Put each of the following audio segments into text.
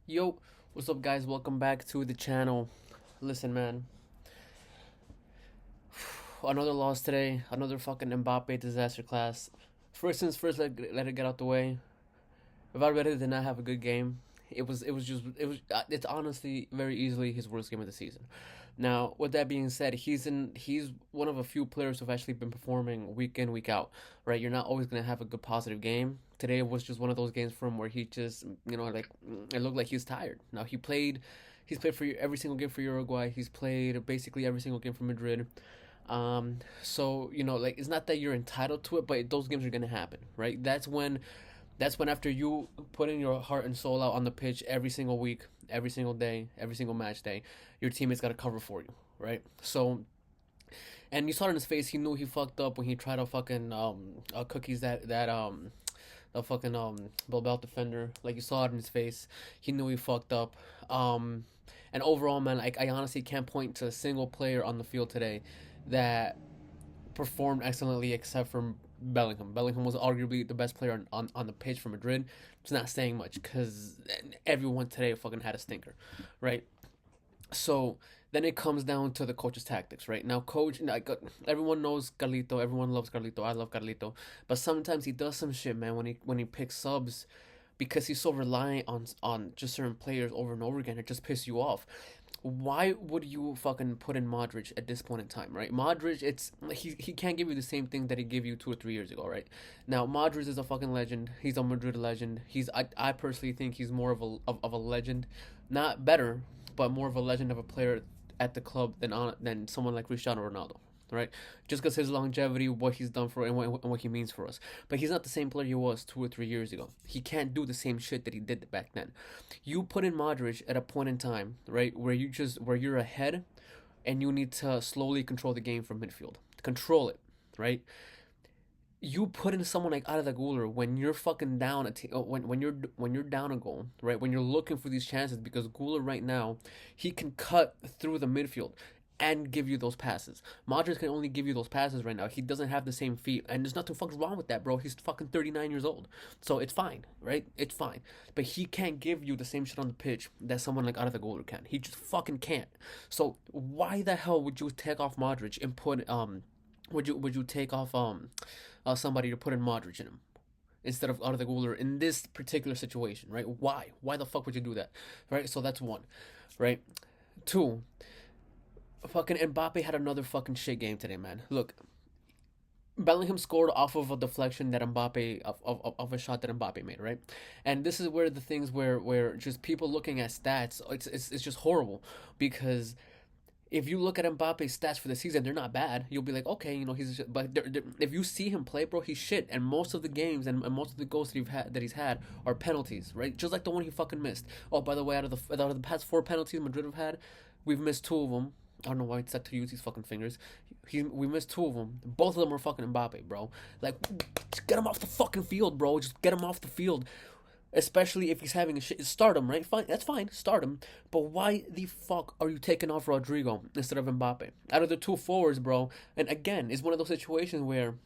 Yo, what's up, guys? Welcome back to the channel. Listen, man, another loss today. Another fucking Mbappe disaster class. First things first, let it get out the way. Valverde did not have a good game. It's honestly very easily his worst game of the season. Now, with that being said, he's one of a few players who've actually been performing week in, week out, right? You're not always gonna have a good positive game. Today was just one of those games for him where he just, like it looked like he's tired. Now he's played for every single game for Uruguay. He's played basically every single game for Madrid. So like it's not that you're entitled to it, but those games are gonna happen, right? That's when after you put in your heart and soul out on the pitch every single week, every single day, every single match day, your teammates got to cover for you, right? So, and you saw it in his face. He knew he fucked up when he tried to fucking cookies that the fucking Bilbao defender. Like you saw it in his face. He knew he fucked up. And overall, man, I honestly can't point to a single player on the field today that performed excellently except for Bellingham. Bellingham was arguably the best player on the pitch for Madrid. It's not saying much because everyone today fucking had a stinker, right? So then it comes down to the coach's tactics, right? Now, coach, everyone knows Carlito. Everyone loves Carlito. I love Carlito, but sometimes he does some shit, man. When he picks subs, because he's so reliant on just certain players over and over again, it just pisses you off. Why would you fucking put in Modric at this point in time, right? Modric, he can't give you the same thing that he gave you 2 or 3 years ago, right? Now Modric is a fucking legend. He's a Madrid legend. I personally think he's more of a legend, not better, but more of a legend of a player at the club than someone like Cristiano Ronaldo, right? Just because his longevity, what he's done for, and what he means for us. But he's not the same player he was 2 or 3 years ago. He can't do the same shit that he did back then. You put in Modric at a point in time, right, where you're ahead, and you need to slowly control the game from midfield. Control it, right? You put in someone like Arda Güler when you're fucking down when you're down a goal, right? When you're looking for these chances, because Güler right now, he can cut through the midfield and give you those passes. Modric can only give you those passes right now. He doesn't have the same feet, and there's nothing fucking wrong with that, bro. He's fucking 39 years old, so it's fine, right? It's fine. But he can't give you the same shit on the pitch that someone like Arda Güler can. He just fucking can't. So why the hell would you take off Modric and put would you take off somebody to put in Modric in him instead of Arda Güler in this particular situation, right? Why? Why the fuck would you do that, right? So that's one, right? Two, fucking Mbappe had another fucking shit game today, man. Look, Bellingham scored off of a deflection that Mbappe of a shot that Mbappe made, right? And this is where the things where just people looking at stats, it's just horrible because if you look at Mbappe's stats for the season, they're not bad. You'll be like, okay, but if you see him play, bro, he's shit. And most of the games and most of the goals that he's had are penalties, right? Just like the one he fucking missed. Oh, by the way, out of the past 4 penalties Madrid have had, we've missed 2 of them. I don't know why it's set to use these fucking fingers. We missed 2 of them. Both of them were fucking Mbappe, bro. Like, just get him off the fucking field, bro. Just get him off the field. Especially if he's having a shit. Start him, right? Fine, that's fine. Start him. But why the fuck are you taking off Rodrigo instead of Mbappe? Out of the two forwards, bro. And again, it's one of those situations where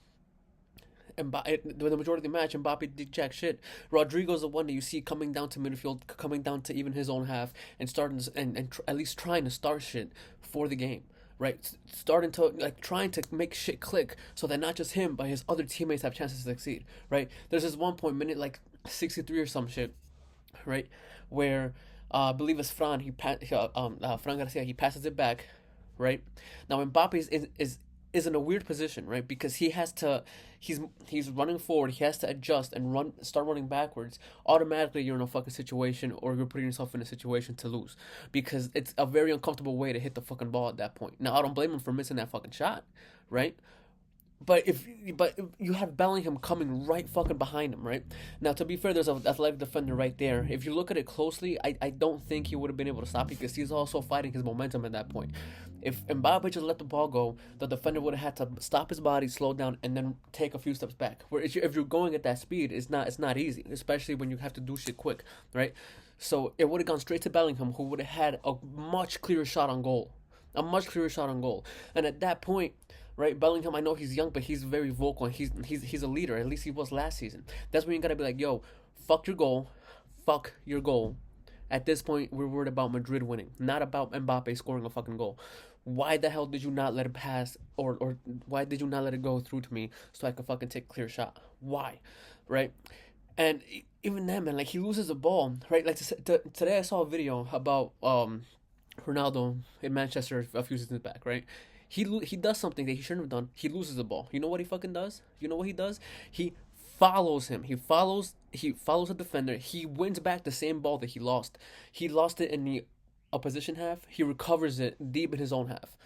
the majority of the match, Mbappe did jack shit. Rodrigo's the one that you see coming down to midfield, coming down to even his own half, and starting at least trying to start shit for the game, right? Starting to trying to make shit click so that not just him but his other teammates have chances to succeed, right? There's this one point, minute 63 or some shit, right, where I believe it's Fran Garcia, he passes it back, right? Now Mbappe is in a weird position, right? Because he's running forward, he has to adjust and start running backwards. Automatically, you're in a fucking situation, or you're putting yourself in a situation to lose, because it's a very uncomfortable way to hit the fucking ball at that point. Now, I don't blame him for missing that fucking shot, right? But you have Bellingham coming right fucking behind him, right? Now, to be fair, there's an athletic defender right there. If you look at it closely, I don't think he would have been able to stop because he's also fighting his momentum at that point. If Mbappe just let the ball go, the defender would have had to stop his body, slow down, and then take a few steps back. Where if you're going at that speed, it's not easy, especially when you have to do shit quick, right? So it would have gone straight to Bellingham, who would have had a much clearer shot on goal, and at that point, right, Bellingham, I know he's young, but he's very vocal, and he's a leader. At least he was last season. That's when you gotta be like, yo, fuck your goal, At this point, we're worried about Madrid winning, not about Mbappe scoring a fucking goal. Why the hell did you not let it pass, or why did you not let it go through to me so I could fucking take a clear shot? Why, right? And even then, man, like he loses the ball, right? Like today, I saw a video about Ronaldo in Manchester a few seasons back, right? He does something that he shouldn't have done. He loses the ball. You know what he fucking does? You know what he does? He follows him. He follows the defender. He wins back the same ball that he lost. He lost it in the opposition half. He recovers it deep in his own half.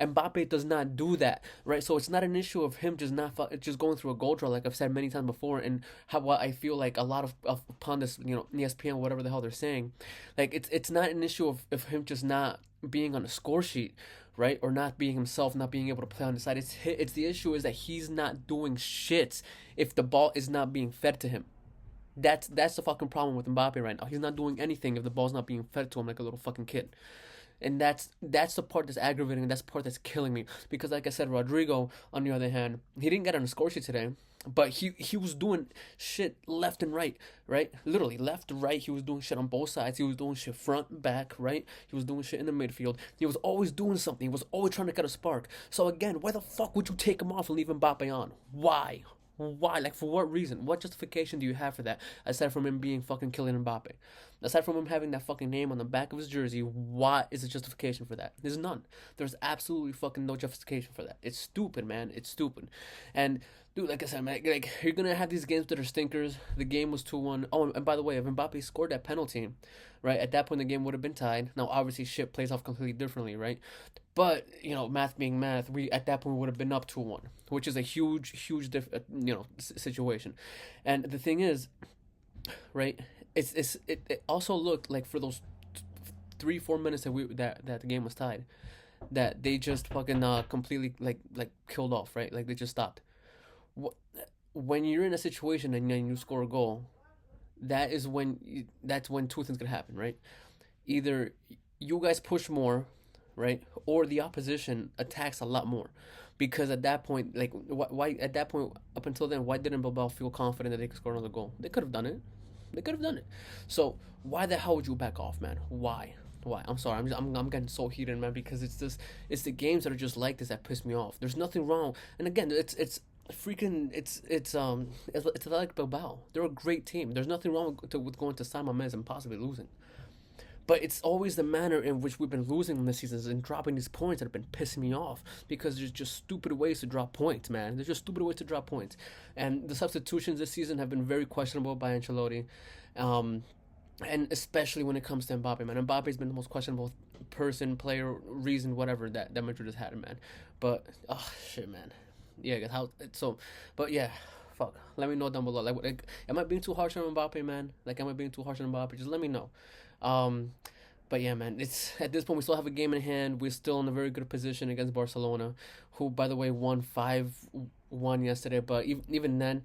Mbappe does not do that, right? So it's not an issue of him just not just going through a goal draw, like I've said many times before, and how what I feel like a lot of pundits, ESPN, whatever the hell they're saying, like it's not an issue of him just not being on a score sheet, right, or not being himself, not being able to play on the side. It's the issue is that he's not doing shit if the ball is not being fed to him. That's the fucking problem with Mbappe right now. He's not doing anything if the ball's not being fed to him like a little fucking kid. And that's the part that's aggravating, and that's the part that's killing me. Because like I said, Rodrigo, on the other hand, he didn't get on the score sheet today, but he was doing shit left and right, right? Literally left to right. He was doing shit on both sides. He was doing shit front, back, right? He was doing shit in the midfield. He was always doing something. He was always trying to get a spark. So again, why the fuck would you take him off and leave Mbappe on? Why? Why? Like, for what reason? What justification do you have for that? Aside from him being fucking Kylian Mbappe. Aside from him having that fucking name on the back of his jersey, what is the justification for that? There's none. There's absolutely fucking no justification for that. It's stupid, man. It's stupid. And, dude, like I said, man, like, you're gonna have these games that are stinkers. The game was 2-1. Oh, and by the way, if Mbappe scored that penalty, right, at that point the game would have been tied. Now, obviously, shit plays off completely differently, right? But, math being math, we at that point would have been up 2-1, which is a huge situation. And the thing is, right, it also looked like for those 3-4 minutes that the game was tied, that they just fucking completely like killed off, right? Like they just stopped. When you're in a situation and then you score a goal, that's when two things could happen, right? Either you guys push more, right, or the opposition attacks a lot more, because at that point, like, why at that point up until then, why didn't Bilbao feel confident that they could score another goal? They could have done it. They could have done it. So why the hell would you back off, man? Why? Why? I'm sorry. I'm getting so heated, man, because it's the games that are just like this that piss me off. There's nothing wrong. And again, it's like Bilbao. They're a great team. There's nothing wrong with going to San Mamés and possibly losing. But it's always the manner in which we've been losing in this season and dropping these points that have been pissing me off, because there's just stupid ways to drop points, man. There's just stupid ways to drop points. And the substitutions this season have been very questionable by Ancelotti. And especially when it comes to Mbappe, man. Mbappe's been the most questionable person, player, reason, whatever that Madrid has had, man. But, oh, shit, man. Yeah, but yeah, fuck. Let me know down below. Like, am I being too harsh on Mbappe, man? Like, am I being too harsh on Mbappe? Just let me know. But yeah, man, it's at this point we still have a game in hand. We're still in a very good position against Barcelona, who, by the way, won 5-1 yesterday. But even then,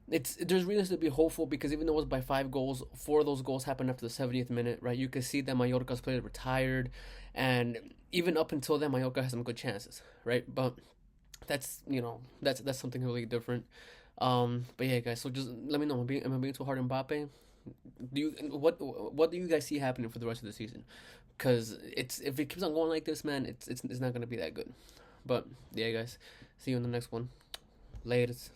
there's reasons to be hopeful, because even though it was by 5 goals, 4 of those goals happened after the 70th minute, right? You can see that Mallorca's players were tired, and even up until then, Mallorca has some good chances, right? But that's something completely different. But yeah, guys. So just let me know. Am I being too hard on Mbappe? What do you guys see happening for the rest of the season? Because if it keeps on going like this, man, it's not gonna be that good. But yeah, guys. See you in the next one. Latest.